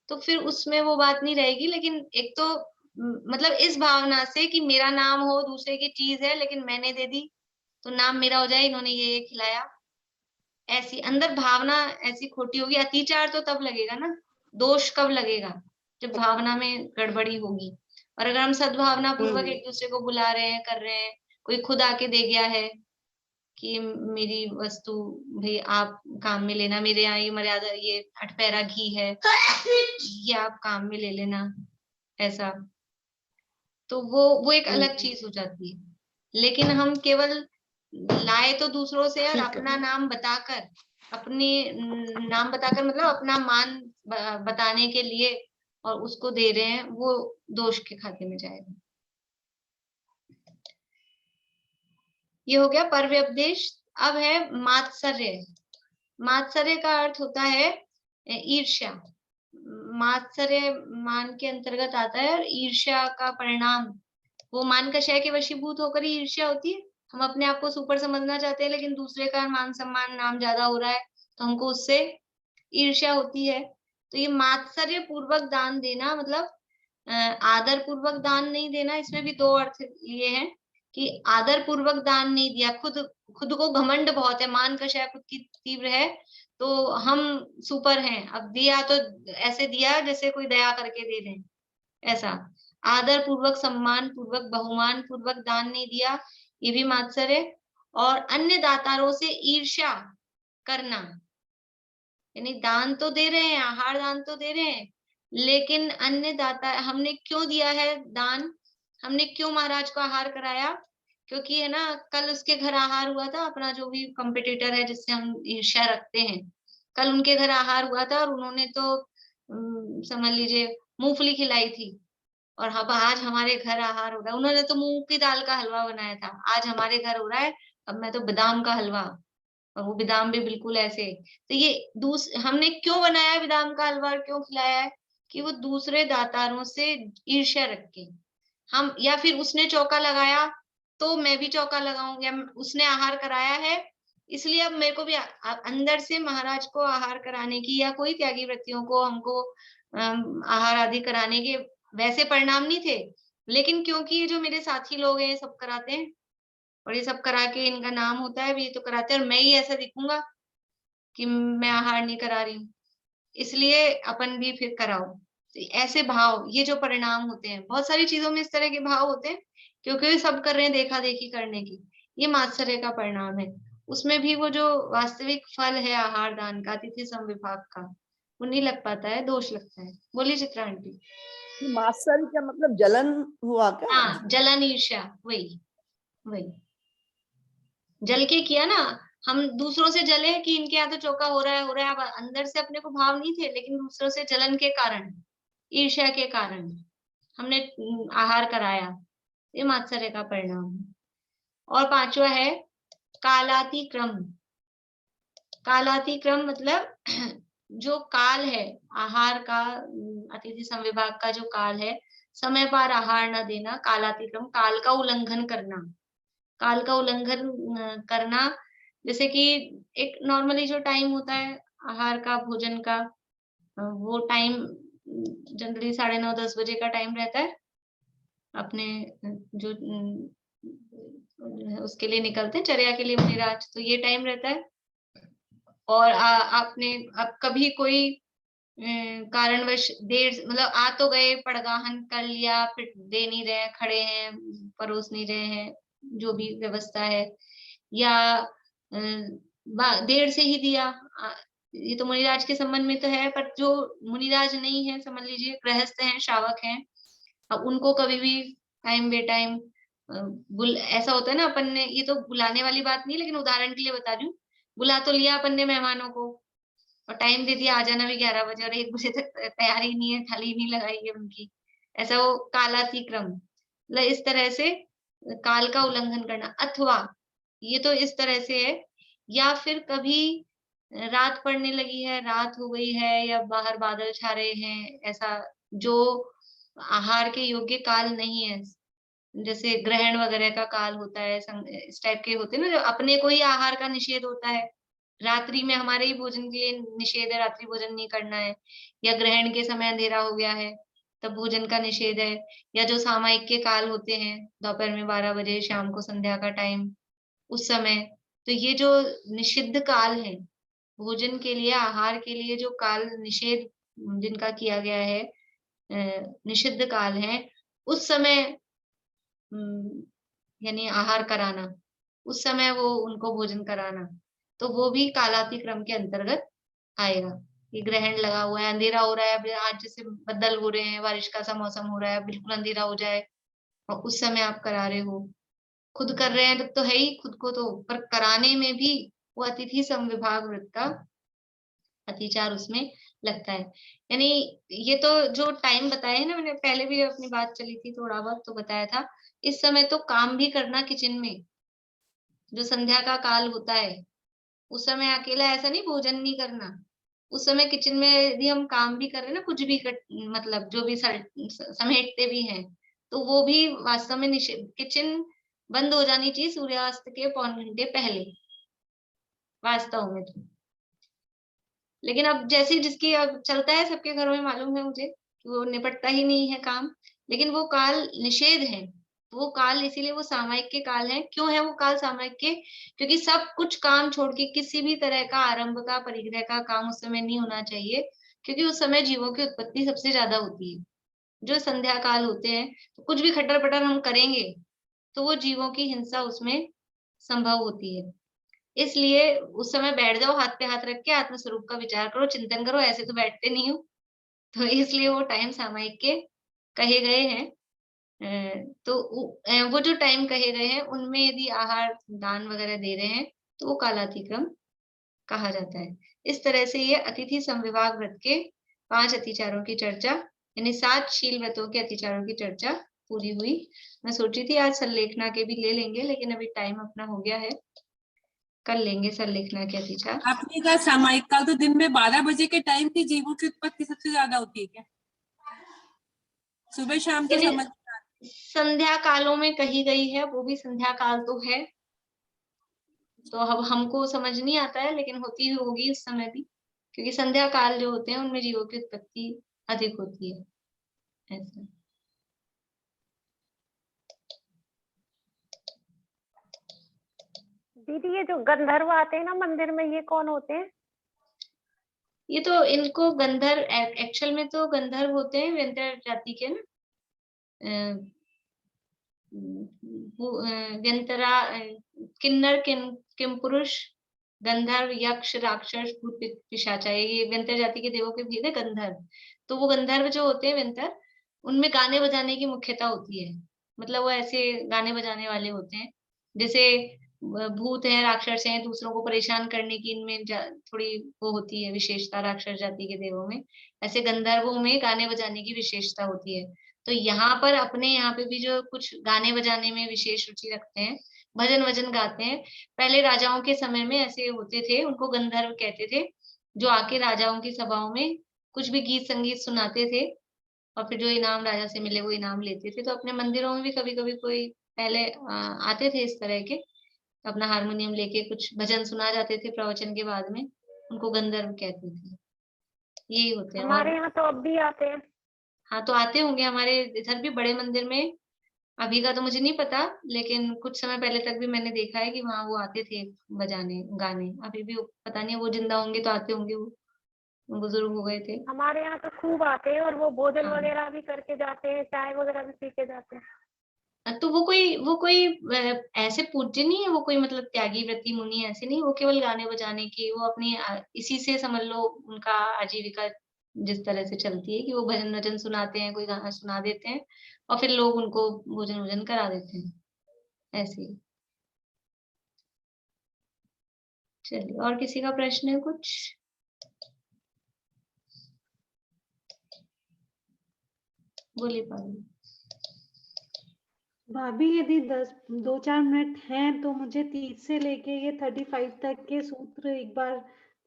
तो फिर उसमें वो बात नहीं रहेगी। लेकिन एक तो मतलब इस भावना से कि मेरा नाम हो, दूसरे की चीज है लेकिन मैंने दे दी तो नाम मेरा हो जाए, इन्होंने ये खिलाया, ऐसी अंदर भावना ऐसी खोटी होगी। अतिचार तो तब लगेगा ना, दोष कब लगेगा? जब भावना में गड़बड़ी होगी। और अगर हम सद्भावना पूर्वक एक दूसरे को बुला रहे हैं, कर रहे हैं, कोई खुद आके दे गया है कि मेरी वस्तु भाई आप काम में लेना, मेरे यहाँ ये मर्यादा, ये 8 पैरा घी है, ये आप काम में ले लेना, ऐसा, तो वो एक अलग चीज हो जाती है। लेकिन हम केवल लाए तो दूसरों से और अपना नाम बताकर, अपने नाम बताकर मतलब अपना मान बताने के लिए और उसको दे रहे हैं, वो दोष के खाते में जाएगा। ये हो गया पर व्यपदेश। अब है मात्सर्य। मात्सर्य का अर्थ होता है ईर्ष्या। मात्सर्य मान के अंतर्गत आता है और ईर्ष्या का परिणाम, वो मान का शय के वशीभूत होकर ही ईर्ष्या होती है। हम अपने आप को सुपर समझना चाहते हैं लेकिन दूसरे का मान सम्मान नाम ज्यादा हो रहा है तो हमको उससे ईर्ष्या होती है। तो ये मात्सर्य पूर्वक दान देना मतलब आदर पूर्वक दान नहीं देना। इसमें भी 2 अर्थ ये हैं कि आदर पूर्वक दान नहीं दिया, खुद को घमंड बहुत है, मान कषा खुद की तीव्र है, तो हम सुपर हैं, अब दिया तो ऐसे दिया जैसे कोई दया करके दे दे, ऐसा आदर पूर्वक, सम्मान पूर्वक, बहुमान पूर्वक दान नहीं दिया, ये भी मात्सर्य। और अन्य दातारों से ईर्ष्या करना, यानी दान तो दे रहे हैं, आहार दान तो दे रहे हैं, लेकिन अन्य दाता, हमने क्यों दिया है दान, हमने क्यों महाराज को आहार कराया, क्योंकि है ना कल उसके घर आहार हुआ था, अपना जो भी कंपटीटर है जिससे हम ईर्ष्या रखते हैं, कल उनके घर आहार हुआ था और उन्होंने तो समझ लीजिए मूंगफली खिलाई थी, और अब आज हमारे घर आहार हो रहा है, उन्होंने तो मूंग की दाल का हलवा बनाया था, आज हमारे घर हो रहा है, अब मैं तो बादाम का हलवा, और वो बादाम भी बिल्कुल ऐसे। तो ये हमने क्यों बनाया है बादाम का हलवा, क्यों खिलाया है, कि वो दूसरे दातारों से ईर्ष्या रख के हम, या फिर उसने चौका लगाया तो मैं भी चौका लगाऊं, या उसने आहार कराया है इसलिए अब मेरे को भी अंदर से महाराज को आहार कराने की, या कोई त्यागी वृत्तियों को हमको आहार आदि कराने के वैसे परिणाम नहीं थे, लेकिन क्योंकि ये जो मेरे साथी लोग हैं सब कराते हैं, और ये सब करा के इनका नाम होता है, ये तो कराते हैं, और मैं ही ऐसा दिखूंगा कि मैं आहार नहीं करा रही हूँ, इसलिए अपन भी फिर कराओ। तो ऐसे भाव, ये जो परिणाम होते हैं, बहुत सारी चीजों में इस तरह के भाव होते हैं, क्योंकि सब कर रहे हैं देखा देखी करने की, ये मात्सर्य का परिणाम है। उसमें भी वो जो वास्तविक फल है आहार दान का, अतिथि समविभाग का, वो नहीं लग पाता है, दोष लगता है। बोलिए चित्रा आंटी। मात्सर्य का मतलब जलन हुआ क्या? हाँ, जलन ईर्ष्या, वही वही जल के किया ना, हम दूसरों से जले कि इनके यहाँ तो चौका हो रहा है, अब अंदर से अपने को भाव नहीं थे, लेकिन दूसरों से जलन के कारण, ईर्ष्या के कारण हमने आहार कराया, ये मात्सर्य का परिणाम है। और पांचवा है कालातिक्रम। कालातिक्रम मतलब जो काल है आहार का, अतिथि संविभाग का जो काल है, समय पर आहार न देना, कालातिक्रम, काल का उल्लंघन करना, काल का उल्लंघन करना, जैसे कि एक नॉर्मली जो टाइम होता है आहार का, भोजन का, वो टाइम जनरली 9:30-10 बजे का टाइम रहता है, अपने जो उसके लिए निकलते हैं चर्या के लिए मुनिराज, तो ये टाइम रहता है। और आपने अब कभी कोई कारणवश देर, मतलब आ तो गए, पड़गाहन कर लिया, फिर दे नहीं रहे, खड़े हैं, परोस नहीं रहे हैं, जो भी व्यवस्था है, या देर से ही दिया, ये तो मुनिराज के संबंध में तो है, पर जो मुनिराज नहीं है, समझ लीजिए गृहस्थ हैं, श्रावक हैं, अब उनको कभी भी टाइम बे टाइम ऐसा होता है ना, अपन ने, ये तो बुलाने वाली बात नहीं, लेकिन उदाहरण के लिए बता रही हूँ, बुला तो लिया अपन ने मेहमानों को, और टाइम दे दिया आ जाना भी 11 बजे, और 1 बजे तक तैयारी नहीं है, थाली नहीं लगाई है उनकी, ऐसा वो कालातिक्रम, मतलब इस तरह से काल का उल्लंघन करना। अथवा ये तो इस तरह से है, या फिर कभी रात पड़ने लगी है, रात हो गई है, या बाहर बादल छा रहे हैं, ऐसा जो आहार के योग्य काल नहीं है, जैसे ग्रहण वगैरह का काल होता है, इस टाइप के होते हैं ना, जो अपने को ही आहार का निषेध होता है, रात्रि में हमारे ही भोजन के लिए निषेध है, रात्रि भोजन नहीं करना है, या ग्रहण के समय अंधेरा हो गया है तब भोजन का निषेध है, या जो सामायिक के काल होते हैं, दोपहर में 12 बजे, शाम को संध्या का टाइम, उस समय, तो ये जो निषिद्ध काल है भोजन के लिए, आहार के लिए, जो काल निषेध जिनका किया गया है, निषिद्ध काल है, उस समय यानी आहार कराना, उस समय वो उनको भोजन कराना, तो वो भी कालातिक्रम के अंतर्गत आएगा। ये ग्रहण लगा हुआ है, अंधेरा हो रहा है, आज जैसे बदल हो रहे हैं, बारिश का सा मौसम हो रहा है, बिल्कुल अंधेरा हो जाए, और उस समय आप करा रहे हो, खुद कर रहे हैं तो है ही खुद को, तो पर कराने में भी वो अतिथि समविभाग वृत्त का अतिचार उसमें लगता है। यानी ये तो जो टाइम बताया है ना, मैंने पहले भी अपनी बात चली थी, थोड़ा बहुत तो बताया था, इस समय तो काम भी करना किचन में, जो संध्या का काल होता है, उस समय अकेला ऐसा नहीं भोजन नहीं करना, उस समय किचन में यदि हम काम भी कर रहे हैं ना, कुछ भी मतलब जो भी समेटते भी हैं, तो वो भी वास्तव में किचन बंद हो जानी चाहिए सूर्यास्त के पौन घंटे पहले, वास्तव में तो। लेकिन अब जैसे जिसकी अब चलता है, सबके घरों में मालूम है मुझे कि वो निपटता ही नहीं है काम, लेकिन वो काल निषेध है, वो काल इसीलिए वो सामयिक के काल है। क्यों है वो काल सामयिक के? क्योंकि सब कुछ काम छोड़ के किसी भी तरह का आरंभ का परिग्रह का काम उस समय नहीं होना चाहिए, क्योंकि उस समय जीवों की उत्पत्ति सबसे ज्यादा होती है। जो संध्या काल होते हैं, तो कुछ भी खटर पटर हम करेंगे तो वो जीवों की हिंसा उसमें संभव होती है। इसलिए उस समय बैठ जाओ, हाथ पे हाथ रख के आत्म स्वरूप का विचार करो, चिंतन करो, ऐसे तो बैठते नहीं हो। तो इसलिए वो टाइम सामयिक के कहे गए हैं। तो वो जो टाइम कहे गए हैं उनमें यदि आहार दान वगैरह दे रहे हैं तो वो कालातिक्रम कहा जाता है। इस तरह से ये अतिथि संविभाग व्रत के 5 अतिचारों की चर्चा, यानी 7 शील व्रतों के अतिचारों की चर्चा पूरी हुई। मैं सोची थी आज संलेखना के भी ले लेंगे, लेकिन अभी टाइम अपना हो गया है, कल लेंगे संलेखना के अतिचार। आपने कहा सामयिक काल, तो दिन में 12 बजे के टाइम की जीवों की उत्पत्ति सबसे ज्यादा होती है क्या? सुबह शाम तो समझ संध्या कालों में कही गई है, वो भी संध्या काल तो है, तो अब हमको समझ नहीं आता है, लेकिन होती होगी उस समय भी, क्योंकि संध्या काल जो होते हैं उनमें जीवों की उत्पत्ति अधिक होती है। ऐसा दीदी, ये जो गंधर्व आते हैं ना मंदिर में, ये कौन होते हैं? ये तो इनको गंधर्व, एक्चुअल में तो गंधर्व होते हैं व्यंतर जाति के ना, व्यंतरा, किन्नर, किम पुरुष, गंधर्व, यक्ष, राक्षस, भूत, पिशाचा, ये व्यंतर जाति के देवों के भेद है गंधर्व। तो वो गंधर्व जो होते हैं व्यंतर, उनमें गाने बजाने की मुख्यता होती है। मतलब वो ऐसे गाने बजाने वाले होते हैं, जैसे भूत है, राक्षस हैं, दूसरों को परेशान करने की इनमें थोड़ी वो होती है विशेषता राक्षस जाति के देवों में। ऐसे गंधर्वों में गाने बजाने की विशेषता होती है। तो यहाँ पर अपने यहाँ पे भी जो कुछ गाने बजाने में विशेष रुचि रखते हैं, भजन वजन गाते हैं। पहले राजाओं के समय में ऐसे होते थे, उनको गंधर्व कहते थे, जो आके राजाओं की सभाओं में कुछ भी गीत संगीत सुनाते थे, और फिर जो इनाम राजा से मिले वो इनाम लेते थे। तो अपने मंदिरों में भी कभी कभी कोई पहले आते थे इस तरह के, अपना हारमोनियम लेके कुछ भजन सुना जाते थे प्रवचन के बाद में, उनको गंधर्व कहते थे। यही होते हैं। हमारे यहाँ तो अब भी आते हैं। हाँ, तो आते होंगे हमारे इधर भी बड़े मंदिर में। अभी का तो मुझे नहीं पता, लेकिन कुछ समय पहले तक भी मैंने देखा है कि वहाँ वो आते थे बजाने गाने। अभी भी पता नहीं वो जिंदा होंगे तो आते होंगे, वो बुजुर्ग हो गए थे। हमारे यहाँ तो खूब आते हैं, और वो भोजन वगैरह भी करके जाते हैं, चाय वगैरह भी पी के जाते हैं। तो वो कोई ऐसे पूज्य नहीं है, वो कोई मतलब त्यागी व्रती मुनि ऐसे नहीं, वो केवल गाने बजाने की, वो अपनी इसी से समझ लो उनका आजीविका जिस तरह से चलती है कि वो भजन वजन सुनाते हैं, कोई गाना सुना देते हैं, और फिर लोग उनको भोजन वजन करा देते हैं, ऐसे ही। चलिए, और किसी का प्रश्न है कुछ? बोलिए पारुल। भाभी, यदि 2-4 मिनट हैं तो मुझे 30 से लेके ये 35 तक के सूत्र एक बार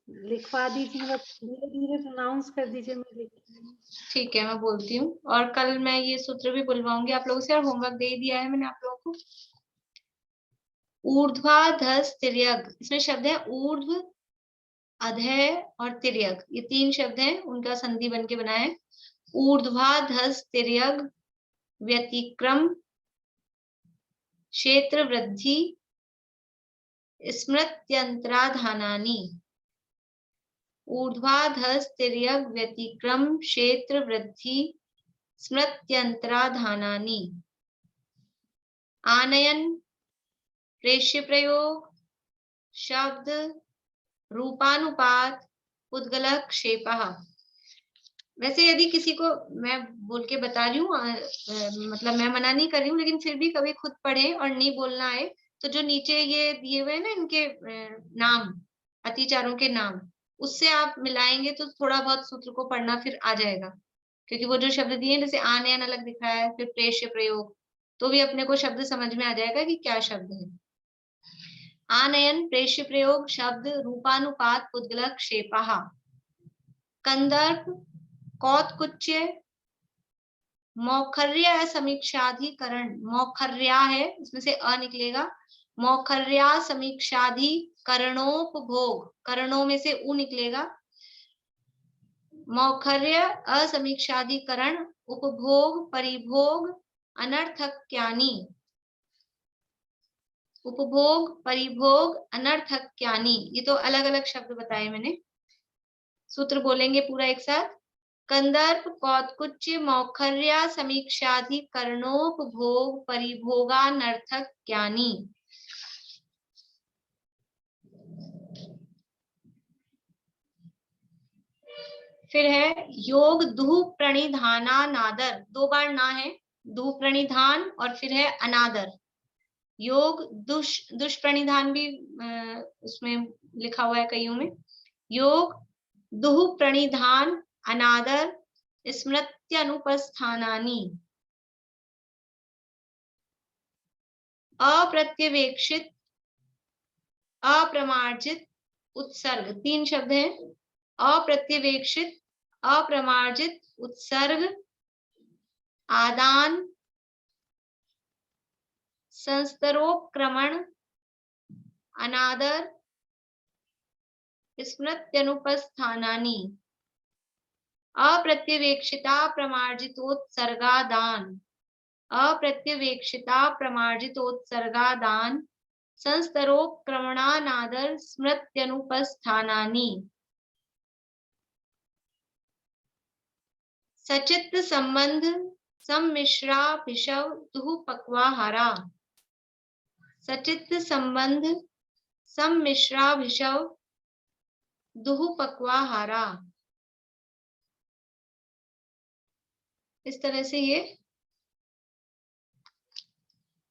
लिखवा दीजिए, मतलब धीरे धीरे प्रोनाउंस कर दीजिए। मैं लिखती ठीक है, मैं बोलती हूँ, और कल मैं ये सूत्र भी बुलवाऊंगी आप लोगों से, और होमवर्क दे दिया है मैंने आप लोगों को। ऊर्ध्वाधस तिर्यक, इसमें शब्द है ऊर्ध्व, अधः और तिर्यक, ये 3 शब्द हैं, उनका संधि बन के बना है। ऊर्ध्वाधस तिर्यक व्यतिक्रम क्षेत्र वृद्धि स्मृत्यंतराधानानि। ऊर्ध्वाधस तिर्यक व्यतिक्रम क्षेत्र वृद्धि स्मृत्यंतराधानानि। आनयन प्रेष्य प्रयोग शब्द रूपानुपात उद्गलक क्षेपः। वैसे यदि किसी को मैं बोल के बता रही हूँ, मतलब मैं मना नहीं कर रही हूँ, लेकिन फिर भी कभी खुद पढ़े और नहीं बोलना आए तो जो नीचे ये दिए हुए हैं ना इनके नाम, अतिचारों के नाम, उससे आप मिलाएंगे तो थोड़ा बहुत सूत्र को पढ़ना फिर आ जाएगा। क्योंकि वो जो शब्द दिए, जैसे आनयन अलग दिख रहा है, फिर प्रेष्य प्रयोग, तो भी अपने को शब्द समझ में आ जाएगा कि क्या शब्द है। आनयन प्रेष्य प्रयोग शब्द रूपानुपात उद्गलक क्षेपः। कंदर्प कौत्कुच्य मौखर्य समीक्षाधिकरण, मौखर्या है इसमें से अ निकलेगा, मौखर्या समीक्षाधिकरणोपभोग, करणों में से उ निकलेगा, मौखर्य असमीक्षाधिकरण उपभोग परिभोग अनर्थक्यानि। उपभोग, परिभोग, अनर्थक्यानि, ये तो अलग अलग शब्द बताए मैंने। सूत्र बोलेंगे पूरा एक साथ। कंदर्प कौत्कुच्य मौखर्या समीक्षाधिकरणोपभोग परिभोगानर्थक्यानि। फिर है योग दुह प्रणिधाना नादर, 2 बार ना है, दुह प्रणिधान और फिर है अनादर। योग दुष्प्रणिधान भी उसमें लिखा हुआ है कईयों में। योग दुह प्रणिधान अनादर स्मृत्यनुपस्थानानि। अप्रत्यवेक्षित अप्रमार्जित उत्सर्ग, 3 शब्द हैं। अप्रत्यवेक्षित, अप्रमार्जित उत्सर्ग, आदान, संस्तरोपक्रमण, अनादर, स्मृत्यनुपस्थानानि। अप्रत्यवेक्षिता प्रमार्जितोत्सर्गादान, अप्रत्यवेक्षिता प्रमार्जितोत्सर्गादान, संस्तरोपक्रमणानादर स्मृत्यनुपस्थानानि। सचित्त संबंध सम्मिश्राभिषव दुह पक्वाहारा। सचित्त संबंध सम्मिश्राभिषव दुह पक्वाहारा। इस तरह से ये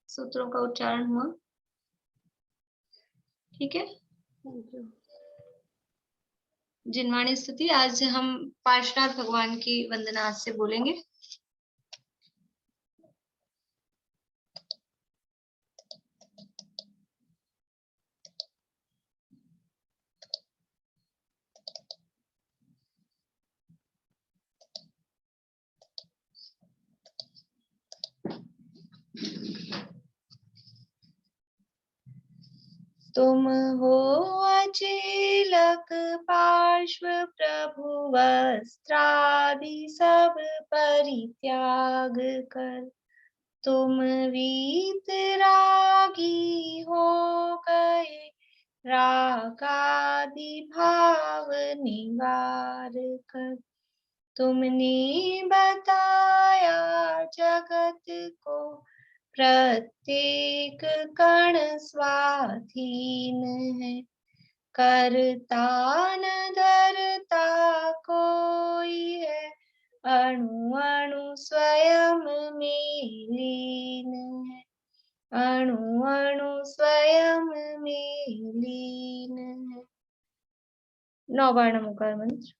सूत्रों का उच्चारण हुआ। ठीक है। जिनवाणी स्तुति आज हम पार्श्वनाथ भगवान की वंदना आज से बोलेंगे। तुम हो अचेलक पार्श्व प्रभु वस्त्रादि सब परित्याग कर, तुम वीतरागी हो गए रागादि भाव निवार कर। तुमने बताया जगत को प्रत्येक कण स्वाधीन है, करता न धरता कोई है, अणु अणु स्वयं में लीन है, अणु अणु स्वयं में लीन है। 9 वर्ण मुकार मंत्र।